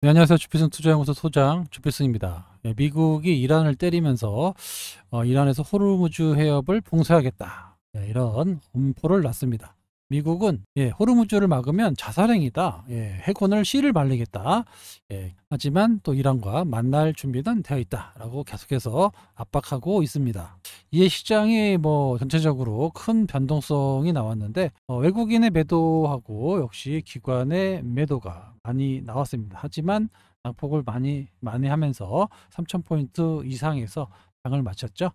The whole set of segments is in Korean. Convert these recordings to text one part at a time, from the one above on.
네, 안녕하세요. 주필승 투자연구소 소장 주필승입니다. 미국이 이란을 때리면서 이란에서 호르무즈 해협을 봉쇄하겠다. 이런 엄포를 놨습니다. 미국은 호르무즈를 막으면 자살행위다. 해군을 씨를 말리겠다. 하지만 또 이란과 만날 준비는 되어 있다라고 계속해서 압박하고 있습니다. 이에 시장이 전체적으로 큰 변동성이 나왔는데 외국인의 매도하고 역시 기관의 매도가 많이 나왔습니다. 하지만 낙폭을 많이 하면서 3,000포인트 이상에서 장을 마쳤죠.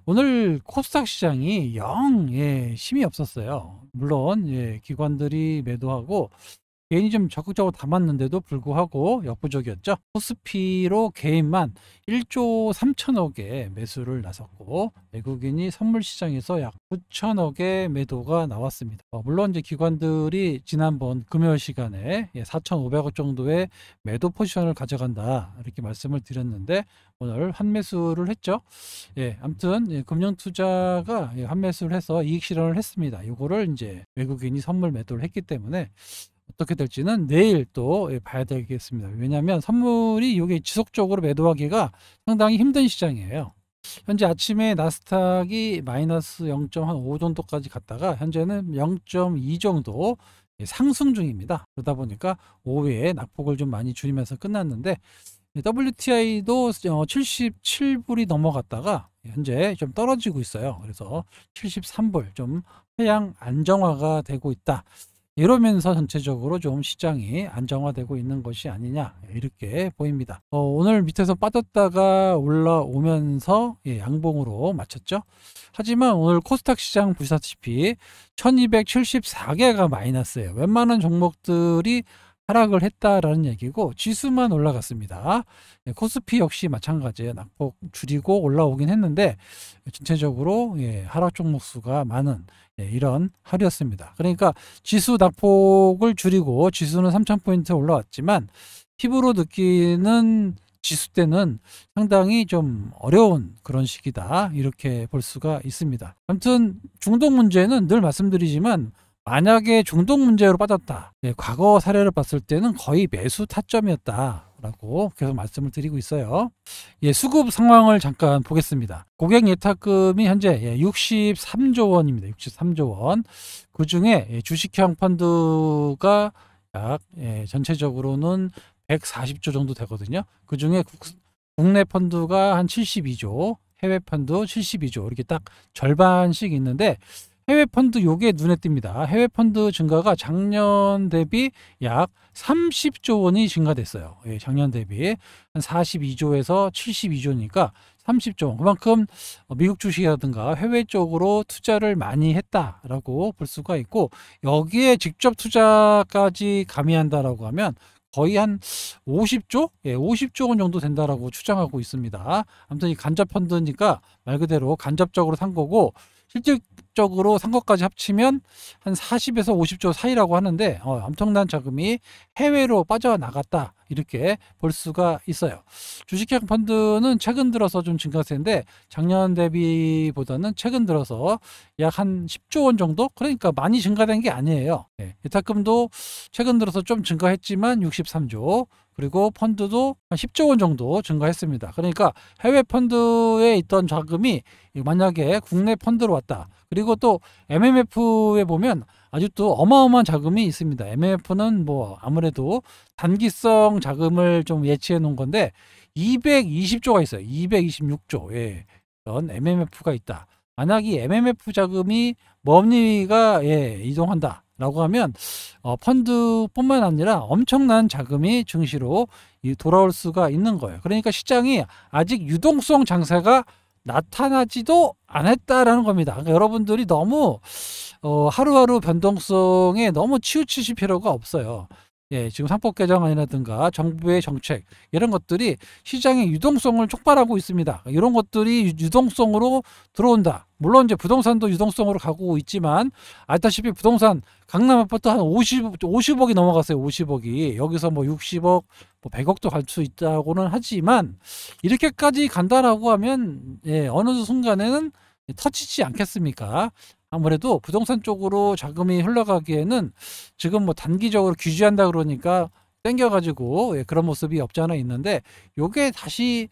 오늘 코스닥 시장이 영 힘이 없었어요. 물론 기관들이 매도하고 개인이 좀 적극적으로 담았는데도 불구하고 역부족이었죠. 코스피로 개인만 1조 3천억의 매수를 나섰고 외국인이 선물 시장에서 약 9천억의 매도가 나왔습니다. 물론 이제 기관들이 지난번 금요일 시간에 4,500억 정도의 매도 포지션을 가져간다 이렇게 말씀을 드렸는데 오늘 환매수를 했죠. 아무튼 금융 투자가 환매수를 해서 이익 실현을 했습니다. 이거를 이제 외국인이 선물 매도를 했기 때문에 어떻게 될지는 내일 또 봐야 되겠습니다. 왜냐하면 선물이 이게 지속적으로 매도하기가 상당히 힘든 시장이에요. 현재 아침에 나스닥이 마이너스 0.5 정도까지 갔다가 현재는 0.2 정도 상승 중입니다. 그러다 보니까 오후에 낙폭을 좀 많이 줄이면서 끝났는데 WTI도 77불이 넘어갔다가 현재 좀 떨어지고 있어요. 그래서 73불 좀 하향 안정화가 되고 있다. 이러면서 전체적으로 좀 시장이 안정화되고 있는 것이 아니냐 이렇게 보입니다. 오늘 밑에서 빠졌다가 올라오면서 양봉으로 마쳤죠. 하지만 오늘 코스닥 시장 보시다시피 1274개가 마이너스예요. 웬만한 종목들이 하락을 했다라는 얘기고 지수만 올라갔습니다. 코스피 역시 마찬가지예요. 낙폭 줄이고 올라오긴 했는데 전체적으로 하락 종목 수가 많은 이런 하루였습니다. 그러니까 지수 낙폭을 줄이고 지수는 3,000포인트 올라왔지만 피부로 느끼는 지수 때는 상당히 좀 어려운 그런 시기다 이렇게 볼 수가 있습니다. 아무튼 중동 문제는 늘 말씀드리지만 만약에 중동 문제로 빠졌다. 과거 사례를 봤을 때는 거의 매수 타점이었다라고 계속 말씀을 드리고 있어요. 수급 상황을 잠깐 보겠습니다. 고객 예탁금이 현재 63조 원입니다. 63조 원. 그 중에 주식형 펀드가 약 전체적으로는 140조 정도 되거든요. 그 중에 국내 펀드가 한 72조, 해외 펀드 72조 이렇게 딱 절반씩 있는데 해외 펀드 요게 눈에 띕니다. 해외 펀드 증가가 작년 대비 약 30조 원이 증가됐어요. 작년 대비 한 42조에서 72조니까 30조 원. 그만큼 미국 주식이라든가 해외 쪽으로 투자를 많이 했다라고 볼 수가 있고 여기에 직접 투자까지 가미한다라고 하면 거의 한 50조? 50조 원 정도 된다라고 추정하고 있습니다. 아무튼 이 간접 펀드니까 말 그대로 간접적으로 산 거고 실질적으로 산 것까지 합치면 한 40에서 50조 사이라고 하는데 엄청난 자금이 해외로 빠져나갔다 이렇게 볼 수가 있어요. 주식형 펀드는 최근 들어서 좀 증가세인데 작년 대비보다는 최근 들어서 약 한 10조 원 정도? 그러니까 많이 증가된 게 아니에요. 예탁금도 최근 들어서 좀 증가했지만 63조 그리고 펀드도 한 10조 원 정도 증가했습니다. 그러니까 해외 펀드에 있던 자금이 만약에 국내 펀드로 왔다. 그리고 또 MMF에 보면 아직도 어마어마한 자금이 있습니다. MMF는 아무래도 단기성 자금을 좀 예치해 놓은 건데 220조가 있어요. 226조. 그런 MMF가 있다. 만약 이 MMF 자금이 멀리가 이동한다. 라고 하면 펀드뿐만 아니라 엄청난 자금이 증시로 돌아올 수가 있는 거예요. 그러니까 시장이 아직 유동성 장세가 나타나지도 않았다라는 겁니다. 그러니까 여러분들이 너무 하루하루 변동성에 너무 치우치실 필요가 없어요. 지금 상법 개정안이라든가 정부의 정책 이런 것들이 시장의 유동성을 촉발하고 있습니다. 이런 것들이 유동성으로 들어온다. 물론 이제 부동산도 유동성으로 가고 있지만 알다시피 부동산 강남 아파트 한 50억이 넘어갔어요. 50억이 여기서 60억 100억도 갈 수 있다고는 하지만 이렇게까지 간다라고 하면 어느 순간에는 터치지 않겠습니까? 아무래도 부동산 쪽으로 자금이 흘러가기에는 지금 단기적으로 규제한다 그러니까 땡겨가지고 그런 모습이 없지 않아 있는데, 요게 다시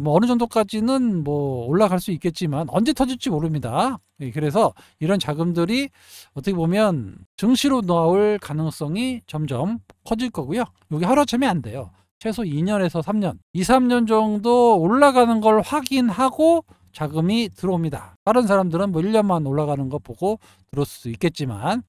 뭐 어느 정도까지는 뭐 올라갈 수 있겠지만 언제 터질지 모릅니다. 그래서 이런 자금들이 어떻게 보면 증시로 나올 가능성이 점점 커질 거고요. 요게 하루아침에 안 돼요. 최소 2년에서 3년, 2, 3년 정도 올라가는 걸 확인하고 자금이 들어옵니다. 다른 사람들은 뭐 1년만 올라가는 거 보고 들어올 수 있겠지만,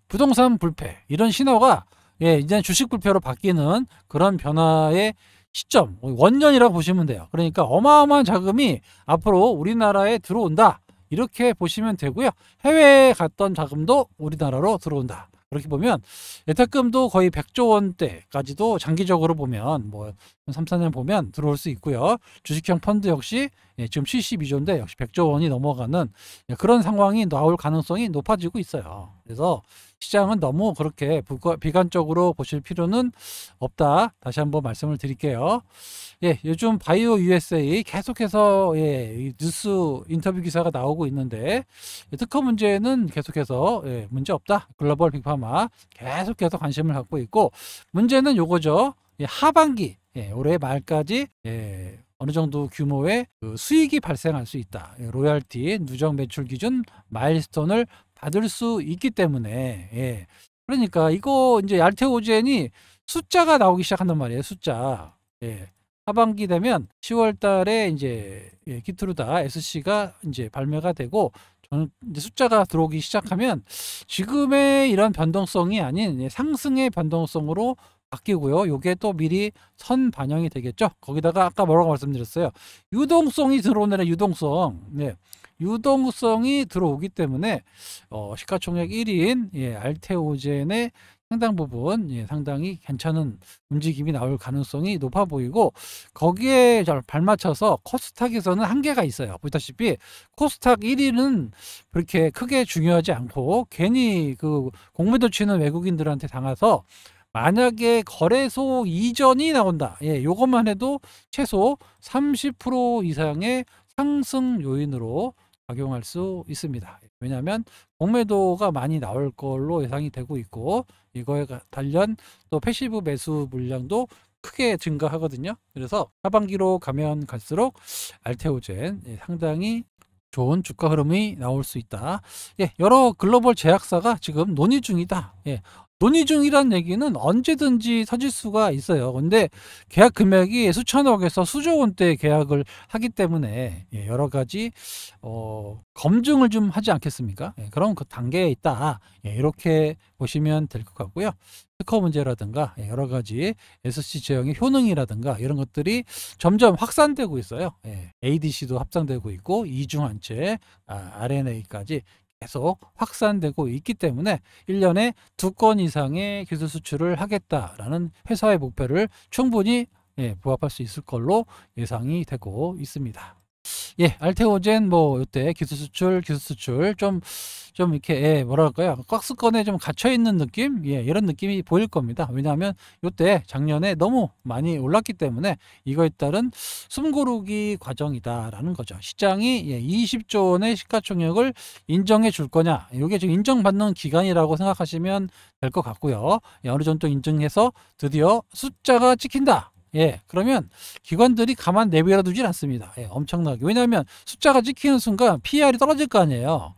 부동산 불패, 이런 신호가 이제 주식 불패로 바뀌는 그런 변화의 시점, 원년이라고 보시면 돼요. 그러니까 어마어마한 자금이 앞으로 우리나라에 들어온다, 이렇게 보시면 되고요. 해외에 갔던 자금도 우리나라로 들어온다. 그렇게 보면 예탁금도 거의 100조 원대까지도 장기적으로 보면 뭐 3, 4년 보면 들어올 수 있고요. 주식형 펀드 역시 지금 72조인데 역시 100조 원이 넘어가는 그런 상황이 나올 가능성이 높아지고 있어요. 그래서 시장은 너무 그렇게 비관적으로 보실 필요는 없다. 다시 한번 말씀을 드릴게요. 요즘 바이오 USA 계속해서 이 뉴스 인터뷰 기사가 나오고 있는데, 특허 문제는 계속해서 문제 없다. 글로벌 빅파마 계속해서 관심을 갖고 있고, 문제는 요거죠. 하반기 올해 말까지 어느 정도 규모의 그 수익이 발생할 수 있다. 로열티, 누적 매출 기준 마일스톤을 받을 수 있기 때문에, 그러니까 이거 이제 알테오젠이 숫자가 나오기 시작한단 말이에요. 숫자. 하반기 되면 10월 달에 이제 키트루다 SC가 이제 발매가 되고, 저는 이제 숫자가 들어오기 시작하면 지금의 이런 변동성이 아닌 상승의 변동성으로 바뀌고요. 요게 또 미리 선 반영이 되겠죠. 거기다가 아까 뭐라고 말씀드렸어요. 유동성이 들어오는 유동성. 유동성이 들어오기 때문에 시가총액 1위인 알테오젠의 상당 부분 상당히 괜찮은 움직임이 나올 가능성이 높아 보이고, 거기에 잘 발맞춰서 코스닥에서는 한계가 있어요. 보다시피 코스닥 1위는 그렇게 크게 중요하지 않고, 괜히 그 공매도 치는 외국인들한테 당해서 만약에 거래소 이전이 나온다, 요것만 해도 최소 30% 이상의 상승 요인으로 작용할 수 있습니다. 왜냐하면 공매도가 많이 나올 걸로 예상이 되고 있고, 이거에 관련 또 패시브 매수 물량도 크게 증가하거든요. 그래서 하반기로 가면 갈수록 알테오젠 상당히 좋은 주가 흐름이 나올 수 있다. 여러 글로벌 제약사가 지금 논의 중이다. 논의 중이란 얘기는 언제든지 터질 수가 있어요. 근데 계약 금액이 수천억에서 수조 원대 계약을 하기 때문에 여러 가지 검증을 좀 하지 않겠습니까? 그런 그 단계에 있다. 이렇게 보시면 될 것 같고요. 특허 문제라든가 여러 가지 SC 제형의 효능이라든가 이런 것들이 점점 확산되고 있어요. ADC도 확산되고 있고, 이중한체, RNA까지 계속 확산되고 있기 때문에 1년에 2건 이상의 기술 수출을 하겠다라는 회사의 목표를 충분히 부합할 수 있을 걸로 예상이 되고 있습니다. 알테오젠 뭐 이때 기술 수출 좀 이렇게 뭐랄까요, 박스권에 좀 갇혀 있는 느낌, 이런 느낌이 보일 겁니다. 왜냐하면 이때 작년에 너무 많이 올랐기 때문에 이거에 따른 숨고르기 과정이다라는 거죠. 시장이 20조 원의 시가총액을 인정해 줄 거냐, 이게 지금 인정받는 기간이라고 생각하시면 될 것 같고요. 어느 정도 인증해서 드디어 숫자가 찍힌다. 그러면 기관들이 가만 내버려 두질 않습니다. 엄청나게. 왜냐하면 숫자가 찍히는 순간 PR이 떨어질 거 아니에요.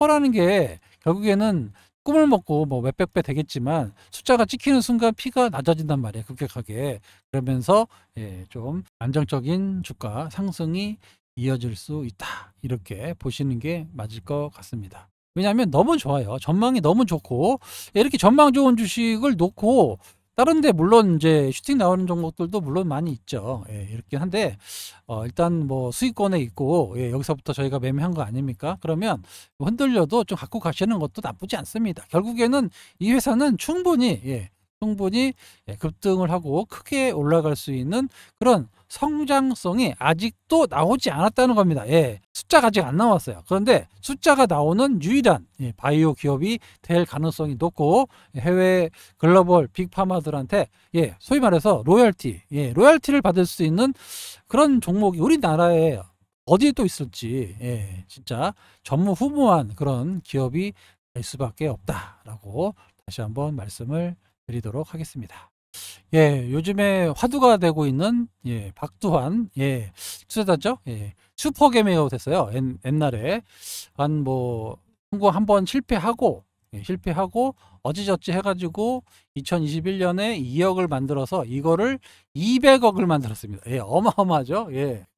퍼라는 게 결국에는 꿈을 먹고 뭐 몇백 배 되겠지만, 숫자가 찍히는 순간 P가 낮아진단 말이에요. 급격하게. 그러면서 좀 안정적인 주가 상승이 이어질 수 있다. 이렇게 보시는 게 맞을 것 같습니다. 왜냐하면 너무 좋아요. 전망이 너무 좋고, 이렇게 전망 좋은 주식을 놓고 다른 데 물론 이제 슈팅 나오는 종목들도 물론 많이 있죠. 이렇게 한데 일단 뭐 수익권에 있고, 여기서부터 저희가 매매한 거 아닙니까? 그러면 흔들려도 좀 갖고 가시는 것도 나쁘지 않습니다. 결국에는 이 회사는 충분히 급등을 하고 크게 올라갈 수 있는 그런 성장성이 아직도 나오지 않았다는 겁니다. 숫자가 아직 안 나왔어요. 그런데 숫자가 나오는 유일한 바이오 기업이 될 가능성이 높고, 해외 글로벌 빅파마들한테 소위 말해서 로열티를 받을 수 있는 그런 종목이 우리나라에 어디에 또 있을지, 진짜 전무후무한 그런 기업이 될 수밖에 없다라고 다시 한번 말씀을 드리도록 하겠습니다. 예, 요즘에 화두가 되고 있는 박두환 투자자죠. 슈퍼개미가 됐어요. 옛날에 한 뭐 한국 한번 실패하고 어찌저찌 해가지고 2021년에 2억을 만들어서 이거를 200억을 만들었습니다. 어마어마하죠.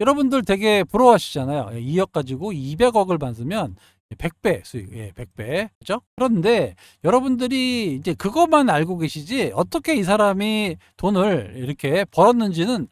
여러분들 되게 부러워하시잖아요. 2억 가지고 200억을 만들면 100배 수익, 100배. 그죠? 그런데 여러분들이 이제 그것만 알고 계시지 어떻게 이 사람이 돈을 이렇게 벌었는지는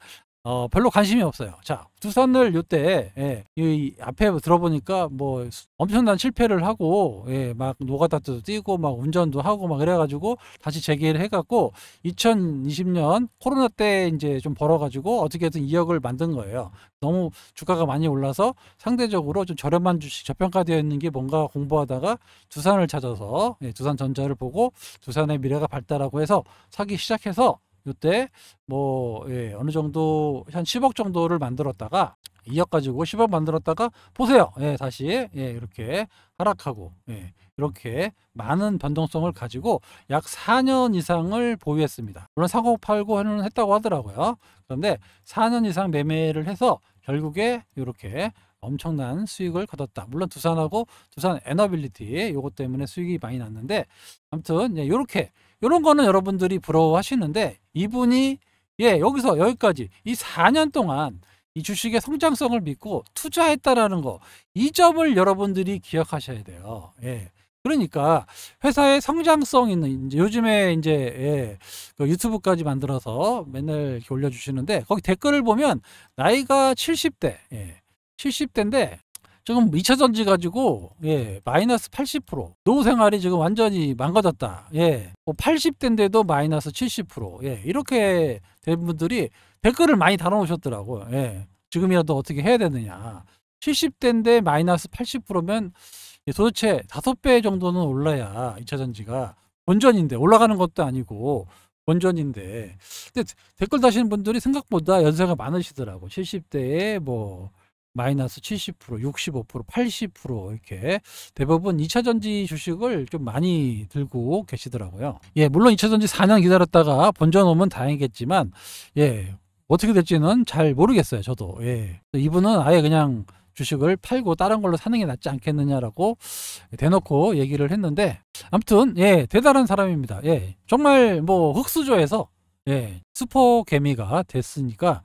별로 관심이 없어요. 자, 두산을 요때 이 앞에 들어보니까 뭐 엄청난 실패를 하고 막 노가다도 뛰고 막 운전도 하고 막 그래가지고 다시 재기를 해갖고 2020년 코로나 때 이제 좀 벌어가지고 어떻게든 2억을 만든 거예요. 너무 주가가 많이 올라서 상대적으로 좀 저렴한 주식, 저평가되어 있는 게 뭔가 공부하다가 두산을 찾아서 두산전자를 보고 두산의 미래가 밝다라고 해서 사기 시작해서 요때 뭐 어느 정도 한 10억 정도를 만들었다가 2억 가지고 10억 만들었다가 보세요. 다시 이렇게 하락하고 이렇게 많은 변동성을 가지고 약 4년 이상을 보유했습니다. 물론 사고 팔고는 했다고 하더라고요. 그런데 4년 이상 매매를 해서 결국에 이렇게 엄청난 수익을 거뒀다. 물론 두산하고 두산 에너빌리티 요것 때문에 수익이 많이 났는데 아무튼 이렇게 이런 거는 여러분들이 부러워하시는데 이분이 여기서 여기까지 이 4년 동안 이 주식의 성장성을 믿고 투자했다라는 거, 이 점을 여러분들이 기억하셔야 돼요. 그러니까 회사의 성장성 있는 요즘에 이제 그 유튜브까지 만들어서 맨날 이렇게 올려주시는데 거기 댓글을 보면 나이가 70대, 70대인데 지금 2차전지 가지고 마이너스 80%, 노후 생활이 지금 완전히 망가졌다. 뭐 80대인데도 마이너스 70%, 이렇게 된 분들이 댓글을 많이 달아놓으셨더라고요. 지금이라도 어떻게 해야 되느냐. 70대인데 마이너스 80%면 도대체 5배 정도는 올라야 2차전지가 본전인데, 올라가는 것도 아니고 본전인데. 근데 댓글 다시는 분들이 생각보다 연세가 많으시더라고. 70대에 뭐 마이너스 70%, 65%, 80% 이렇게 대부분 2차전지 주식을 좀 많이 들고 계시더라고요. 물론 2차전지 4년 기다렸다가 본전 오면 다행이겠지만 어떻게 될지는 잘 모르겠어요. 저도. 이분은 아예 그냥 주식을 팔고 다른 걸로 사는 게 낫지 않겠느냐라고 대놓고 얘기를 했는데 아무튼 대단한 사람입니다. 정말 뭐 흑수저에서 슈퍼개미가 됐으니까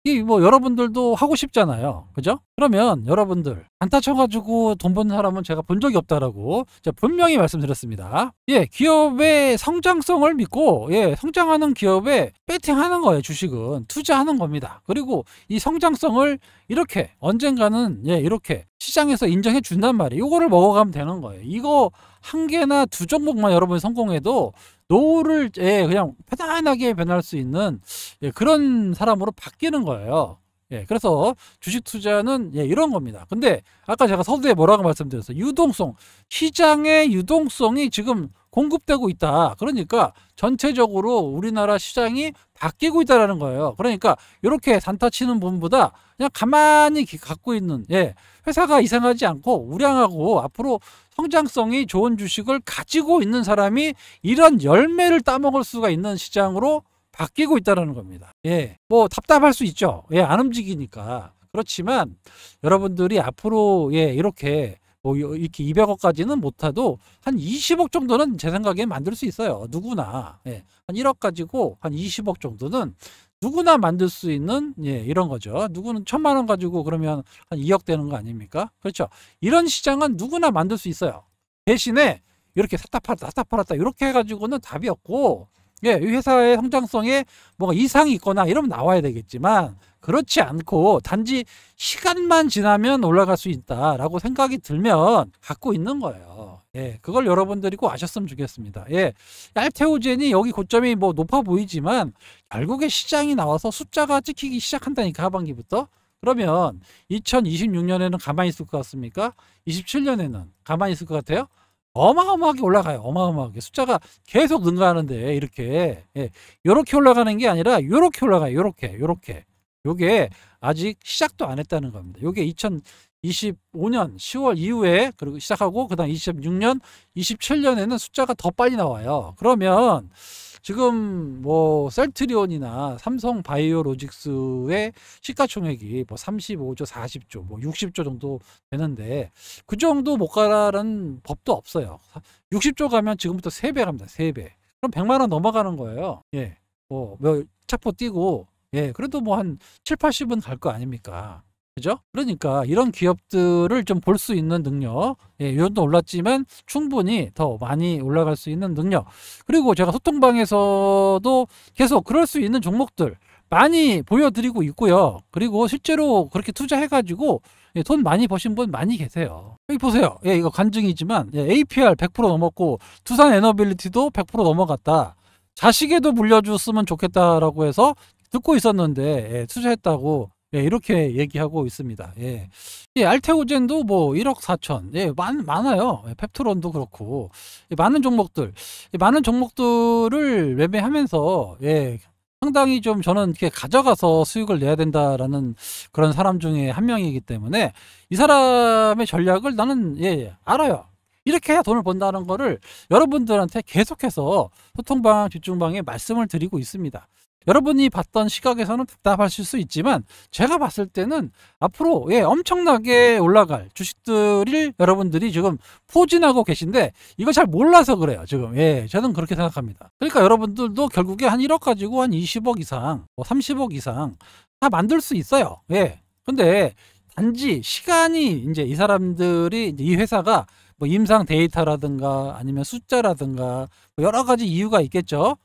이 뭐 여러분들도 하고 싶잖아요. 그죠? 그러면 여러분들 안타 쳐가지고 돈 버는 사람은 제가 본 적이 없다라고 제가 분명히 말씀드렸습니다. 기업의 성장성을 믿고 성장하는 기업에 배팅하는 거예요. 주식은 투자하는 겁니다. 그리고 이 성장성을 이렇게 언젠가는 이렇게 시장에서 인정해 준단 말이에요. 이거를 먹어가면 되는 거예요. 이거 한 개나 두 종목만 여러분이 성공해도 노후를 그냥 편안하게 변할 수 있는 그런 사람으로 바뀌는 거예요. 그래서 주식 투자는 이런 겁니다. 근데 아까 제가 서두에 뭐라고 말씀드렸어요? 유동성, 시장의 유동성이 지금 공급되고 있다. 그러니까 전체적으로 우리나라 시장이 바뀌고 있다는 거예요. 그러니까 이렇게 단타 치는 분보다 그냥 가만히 갖고 있는 회사가 이상하지 않고 우량하고 앞으로 성장성이 좋은 주식을 가지고 있는 사람이 이런 열매를 따먹을 수가 있는 시장으로 바뀌고 있다는 겁니다. 뭐 답답할 수 있죠. 안 움직이니까. 그렇지만 여러분들이 앞으로 이렇게 뭐 이렇게 200억까지는 못해도 한 20억 정도는 제 생각에 만들 수 있어요. 누구나. 한 1억 가지고 한 20억 정도는 누구나 만들 수 있는 이런 거죠. 누구는 1,000만 원 가지고 그러면 한 2억 되는 거 아닙니까? 그렇죠. 이런 시장은 누구나 만들 수 있어요. 대신에 이렇게 샀다 팔았다 이렇게 해가지고는 답이 없고 이 회사의 성장성에 뭐가 이상이 있거나 이러면 나와야 되겠지만 그렇지 않고 단지 시간만 지나면 올라갈 수 있다라고 생각이 들면 갖고 있는 거예요. 그걸 여러분들이 꼭 아셨으면 좋겠습니다. 얄테오젠이 여기 고점이 뭐 높아 보이지만 결국에 시장이 나와서 숫자가 찍히기 시작한다니까 하반기부터. 그러면 2026년에는 가만히 있을 것 같습니까? 27년에는 가만히 있을 것 같아요? 어마어마하게 올라가요. 어마어마하게 숫자가 계속 능가하는데 이렇게 요렇게 올라가는 게 아니라 요렇게 올라가요. 요렇게 요게 아직 시작도 안 했다는 겁니다. 요게 2025년 10월 이후에 그리고 시작하고 그다음 26년 27년에는 숫자가 더 빨리 나와요. 그러면 지금 뭐 셀트리온이나 삼성 바이오로직스의 시가총액이 뭐 35조, 40조, 뭐 60조 정도 되는데 그 정도 못 가라는 법도 없어요. 60조 가면 지금부터 3배 갑니다. 3배. 그럼 100만 원 넘어가는 거예요. 예. 뭐 차포 뛰고 예, 그래도 뭐 한 7, 80은 갈 거 아닙니까? 그죠? 그러니까 이런 기업들을 좀 볼 수 있는 능력, 예, 이 정도 올랐지만 충분히 더 많이 올라갈 수 있는 능력. 그리고 제가 소통방에서도 계속 그럴 수 있는 종목들 많이 보여드리고 있고요. 그리고 실제로 그렇게 투자해가지고 예, 돈 많이 버신 분 많이 계세요. 여기 보세요. 예, 이거 간증이지만 예, APR 100% 넘었고 두산 에너빌리티도 100% 넘어갔다. 자식에도 물려줬으면 좋겠다라고 해서 듣고 있었는데 예, 투자했다고 예, 이렇게 얘기하고 있습니다. 예. 예, 알테오젠도 뭐 1억 4천, 예, 많아요. 예, 펩트론도 그렇고, 예, 많은 종목들, 예, 많은 종목들을 매매하면서, 예, 상당히 좀 저는 이렇게 가져가서 수익을 내야 된다라는 그런 사람 중에 한 명이기 때문에 이 사람의 전략을 나는, 예, 알아요. 이렇게 해야 돈을 번다는 거를 여러분들한테 계속해서 소통방, 집중방에 말씀을 드리고 있습니다. 여러분이 봤던 시각에서는 답답하실 수 있지만 제가 봤을 때는 앞으로 예, 엄청나게 올라갈 주식들을 여러분들이 지금 포진하고 계신데 이거 잘 몰라서 그래요. 지금 예, 저는 그렇게 생각합니다. 그러니까 여러분들도 결국에 한 1억 가지고 한 20억 이상, 뭐 30억 이상 다 만들 수 있어요. 예. 근데 단지 시간이 이제 이 사람들이 이제 이 회사가 뭐 임상 데이터라든가 아니면 숫자라든가 뭐 여러 가지 이유가 있겠죠.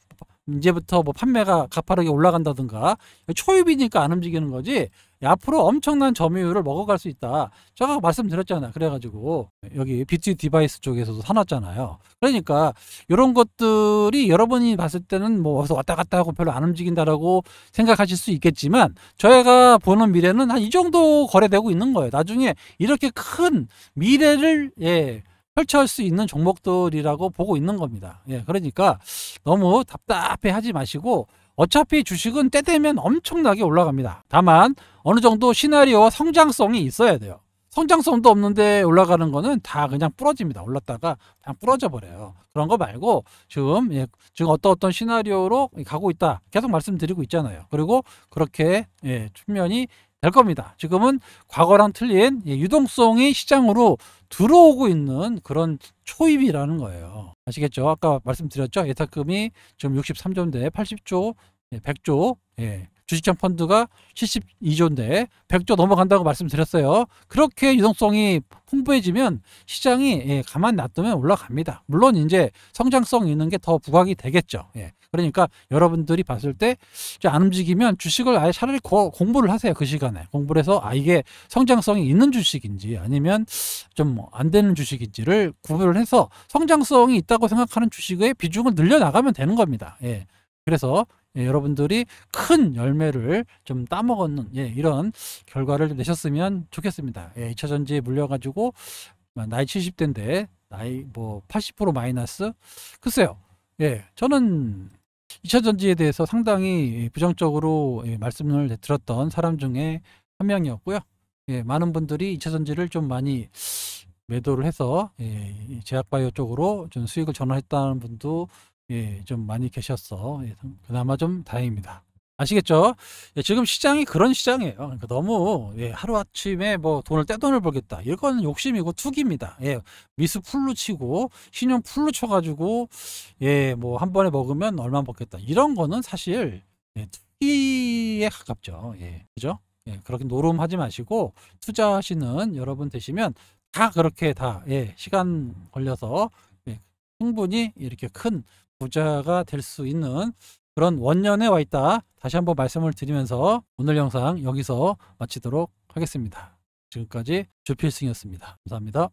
이제부터 뭐 판매가 가파르게 올라간다든가 초입이니까 안 움직이는 거지 앞으로 엄청난 점유율을 먹어갈 수 있다. 제가 말씀드렸잖아요. 그래가지고 여기 뷰티 디바이스 쪽에서도 사놨잖아요. 그러니까 이런 것들이 여러분이 봤을 때는 뭐 왔다 갔다 하고 별로 안 움직인다라고 생각하실 수 있겠지만 저희가 보는 미래는 한 이 정도 거래되고 있는 거예요. 나중에 이렇게 큰 미래를 예, 펼쳐할 수 있는 종목들이라고 보고 있는 겁니다. 예, 그러니까 너무 답답해 하지 마시고 어차피 주식은 때 되면 엄청나게 올라갑니다. 다만 어느 정도 시나리오와 성장성이 있어야 돼요. 성장성도 없는데 올라가는 거는 다 그냥 부러집니다. 올랐다가 그냥 부러져 버려요. 그런 거 말고 지금 예, 지금 어떤 시나리오로 가고 있다. 계속 말씀드리고 있잖아요. 그리고 그렇게 예, 측면이 될 겁니다. 지금은 과거랑 틀린 예, 유동성이 시장으로 들어오고 있는 그런 초입이라는 거예요. 아시겠죠? 아까 말씀드렸죠? 예탁금이 지금 63조인데 80조, 100조, 예. 주식장 펀드가 72조인데 100조 넘어간다고 말씀드렸어요. 그렇게 유동성이 풍부해지면 시장이 예, 가만 놔두면 올라갑니다. 물론 이제 성장성 있는 게 더 부각이 되겠죠. 예. 그러니까 여러분들이 봤을 때 안 움직이면 주식을 아예 차라리 공부를 하세요. 그 시간에 공부를 해서 아 이게 성장성이 있는 주식인지 아니면 좀 안 되는 주식인지를 구분을 해서 성장성이 있다고 생각하는 주식의 비중을 늘려나가면 되는 겁니다. 예. 그래서 예, 여러분들이 큰 열매를 좀 따먹는 예, 이런 결과를 내셨으면 좋겠습니다. 예, 2차전지에 물려가지고 나이 70대인데 나이 뭐 80% 마이너스 글쎄요. 예, 저는 2차전지에 대해서 상당히 부정적으로 예, 말씀을 드렸던 사람 중에 한 명이었고요. 예, 많은 분들이 2차전지를 좀 많이 매도를 해서 예, 제약바이오 쪽으로 좀 수익을 전환했다는 분도 예, 좀 많이 계셨어. 예, 그나마 좀 다행입니다. 아시겠죠? 예, 지금 시장이 그런 시장이에요. 그러니까 너무 예, 하루아침에 뭐 떼돈을 벌겠다. 이건 욕심이고 투기입니다. 예, 미수 풀로 치고 신용 풀로 쳐가지고 예, 뭐 한 번에 먹으면 얼마 먹겠다. 이런 거는 사실 예, 투기에 가깝죠. 예, 그죠? 예, 그렇게 노름하지 마시고 투자하시는 여러분 되시면 다 그렇게 다 예, 시간 걸려서 예, 충분히 이렇게 큰 부자가 될 수 있는 그런 원년에 와 있다. 다시 한번 말씀을 드리면서 오늘 영상 여기서 마치도록 하겠습니다. 지금까지 주필승이었습니다. 감사합니다.